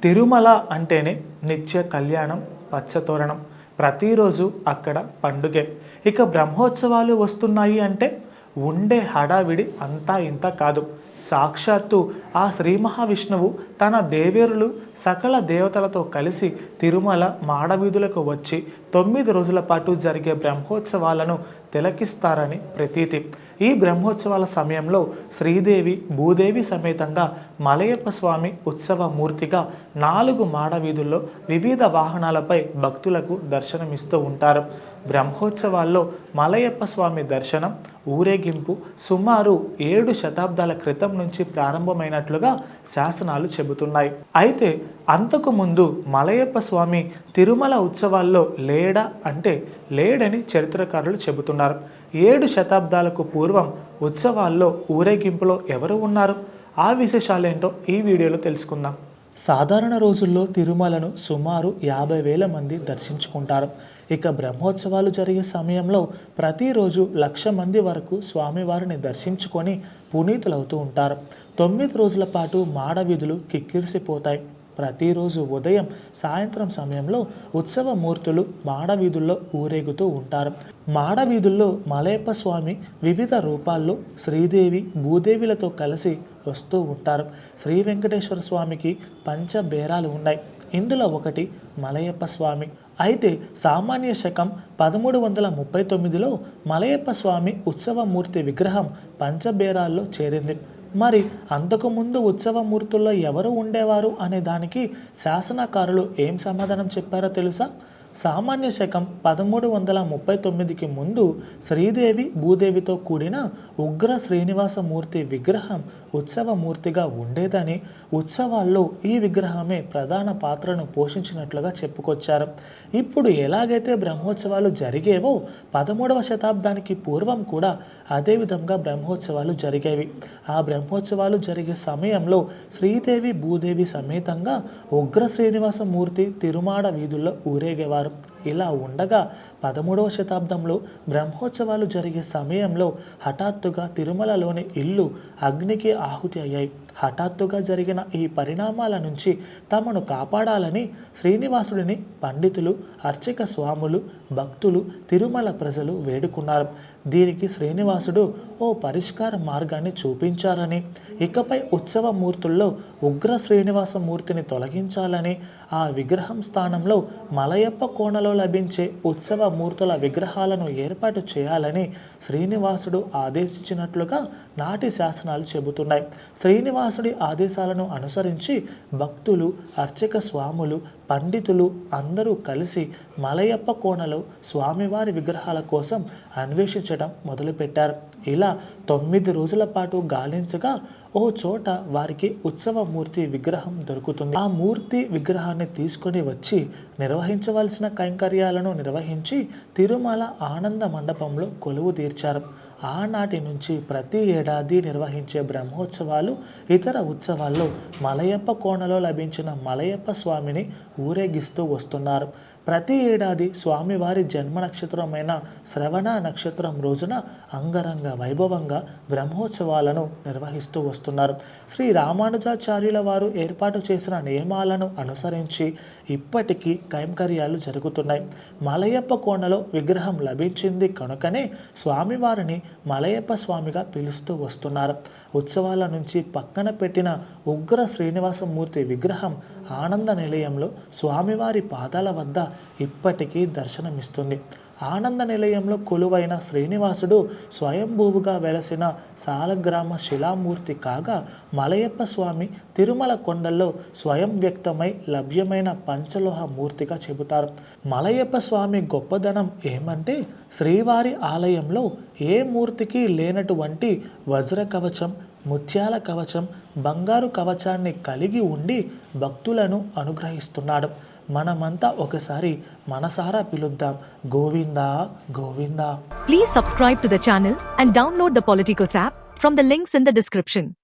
తిరుమల అంటేనే నిత్య కళ్యాణం, పచ్చతోరణం. ప్రతిరోజు అక్కడ పండుగే. ఇక బ్రహ్మోత్సవాలు వస్తున్నాయి అంటే ఉండే హడావిడి అంతా ఇంత కాదు. సాక్షాత్తు ఆ శ్రీ మహావిష్ణువు తన దేవేరులు సకల దేవతలతో కలిసి తిరుమల మాడవీధులకు వచ్చి 9 రోజుల పాటు జరిగే బ్రహ్మోత్సవాలను తిలకిస్తారని ప్రతీతి. ఈ బ్రహ్మోత్సవాల సమయంలో శ్రీదేవి భూదేవి సమేతంగా మలయప్ప స్వామి ఉత్సవ మూర్తిగా 4 మాడవీధుల్లో వివిధ వాహనాలపై భక్తులకు దర్శనమిస్తూ ఉంటారు. బ్రహ్మోత్సవాల్లో మలయప్ప స్వామి దర్శనం, ఊరేగింపు సుమారు 7 శతాబ్దాల క్రితం నుంచి ప్రారంభమైనట్లుగా శాసనాలు చెబుతున్నాయి. అయితే అంతకు ముందు మలయప్ప స్వామి తిరుమల ఉత్సవాల్లో లేడా అంటే లేడని చరిత్రకారులు చెబుతున్నారు. 7 శతాబ్దాలకు పూర్వం ఉత్సవాల్లో ఊరేగింపులో ఎవరు ఉన్నారు? ఆ విశేషాలేంటో ఈ వీడియోలో తెలుసుకుందాం. సాధారణ రోజుల్లో తిరుమలను సుమారు 50,000 మంది దర్శించుకుంటారు. ఇక బ్రహ్మోత్సవాలు జరిగే సమయంలో ప్రతిరోజు 1,00,000 మంది వరకు స్వామివారిని దర్శించుకొని పునీతులవుతూ ఉంటారు. 9 రోజుల పాటు మాడవీధులు కిక్కిరిసిపోతాయి. ప్రతిరోజు ఉదయం సాయంత్రం సమయంలో ఉత్సవ మూర్తులు మాడవీధుల్లో ఊరేగుతూ ఉంటారు. మాడవీధుల్లో మలయప్ప స్వామి వివిధ రూపాల్లో శ్రీదేవి భూదేవిలతో కలిసి వస్తూ ఉంటారు. శ్రీ వెంకటేశ్వర స్వామికి పంచబేరాలు ఉన్నాయి. ఇందులో ఒకటి మలయప్ప స్వామి. అయితే సామాన్య శకం 1339లో మలయప్ప స్వామి ఉత్సవమూర్తి విగ్రహం పంచబేరాల్లో చేరింది. మరి అంతకుముందు ఉత్సవమూర్తుల్లో ఎవరు ఉండేవారు అనే దానికి శాసనకారులు ఏం సమాధానం చెప్పారో తెలుసా? సామాన్య శకం 1339కి ముందు శ్రీదేవి భూదేవితో కూడిన ఉగ్ర శ్రీనివాసమూర్తి విగ్రహం ఉత్సవమూర్తిగా ఉండేదని, ఉత్సవాల్లో ఈ విగ్రహమే ప్రధాన పాత్రను పోషించినట్లుగా చెప్పుకొచ్చారు. ఇప్పుడు ఎలాగైతే బ్రహ్మోత్సవాలు జరిగేవో 13వ శతాబ్దానికి పూర్వం కూడా అదేవిధంగా బ్రహ్మోత్సవాలు జరిగేవి. ఆ బ్రహ్మోత్సవాలు జరిగే సమయంలో శ్రీదేవి భూదేవి సమేతంగా ఉగ్ర శ్రీనివాసమూర్తి తిరుమాడ వీధుల్లో ఊరేగేవారు. ఇలా ఉండగా 13వ శతాబ్దంలో బ్రహ్మోత్సవాలు జరిగే సమయంలో హఠాత్తుగా తిరుమలలోని ఇల్లు అగ్నికి ఆహుతి అయ్యాయి. హఠాత్తుగా జరిగిన ఈ పరిణామాల నుంచి తమను కాపాడాలని శ్రీనివాసుడిని పండితులు, అర్చక స్వాములు, భక్తులు, తిరుమల ప్రజలు వేడుకున్నారు. దీనికి శ్రీనివాసుడు ఓ పరిష్కార మార్గాన్ని చూపించారని, ఇకపై ఉత్సవ మూర్తుల్లో ఉగ్ర శ్రీనివాసమూర్తిని తొలగించాలని, ఆ విగ్రహం స్థానంలో మలయప్ప కోణలో లభించే ఉత్సవ మూర్తుల విగ్రహాలను ఏర్పాటు చేయాలని శ్రీనివాసుడు ఆదేశించినట్లుగా నాటి శాసనాలు చెబుతున్నాయి. శ్రీనివాసుడి ఆదేశాలను అనుసరించి భక్తులు, అర్చక స్వాములు, పండితులు అందరూ కలిసి మలయప్ప కోణలో స్వామివారి విగ్రహాల కోసం అన్వేషించడం మొదలుపెట్టారు. ఇలా 9 రోజుల పాటు గాలించగా ఓ చోట వారికి ఉత్సవమూర్తి విగ్రహం దొరుకుతుంది. ఆ మూర్తి విగ్రహాన్ని తీసుకొని వచ్చి నిర్వహించవలసిన కైంకర్యాలను నిర్వహించి తిరుమల ఆనంద మండపంలో కొలువు తీర్చారు. ఆనాటి నుంచి ప్రతి ఏడాది నిర్వహించే బ్రహ్మోత్సవాలు, ఇతర ఉత్సవాల్లో మలయప్ప కోణలో లభించిన మలయప్ప స్వామిని ఊరేగిస్తూ వస్తున్నారు. ప్రతి ఏడాది స్వామివారి జన్మ నక్షత్రమైన శ్రవణ నక్షత్రం రోజున అంగరంగ వైభవంగా బ్రహ్మోత్సవాలను నిర్వహిస్తూ వస్తున్నారు. శ్రీ రామానుజాచార్యుల వారు ఏర్పాటు చేసిన నియమాలను అనుసరించి ఇప్పటికీ కైంకర్యాలు జరుగుతున్నాయి. మలయప్ప కోణలో విగ్రహం లభించింది కనుకనే స్వామివారిని మలయప్ప స్వామిగా పిలుస్తూ వస్తున్నారు. ఉత్సవాల నుంచి పక్కన పెట్టిన ఉగ్ర శ్రీనివాసమూర్తి విగ్రహం ఆనంద నిలయంలో స్వామివారి పాదాల వద్ద ఇప్పటికీ దర్శనమిస్తుంది. ఆనంద నిలయంలో కొలువైన శ్రీనివాసుడు స్వయంభూవుగా వెలసిన సాలగ్రామ శిలామూర్తి కాగా, మలయప్ప స్వామి తిరుమల కొండల్లో స్వయం వ్యక్తమై లభ్యమైన పంచలోహ మూర్తిగా చెబుతారు. మలయప్ప స్వామి గొప్పదనం ఏమంటే శ్రీవారి ఆలయంలో ఏ మూర్తికి లేనటువంటి వజ్ర కవచం, ముత్యాల కవచం, బంగారు కవచాన్ని కలిగి ఉండి భక్తులను అనుగ్రహిస్తున్నాడు. మనమంతా ఒకసారి మనసారా పిలుద్దాం, Govinda Govinda. Please subscribe to the channel and download the Politicos app from the links in the description.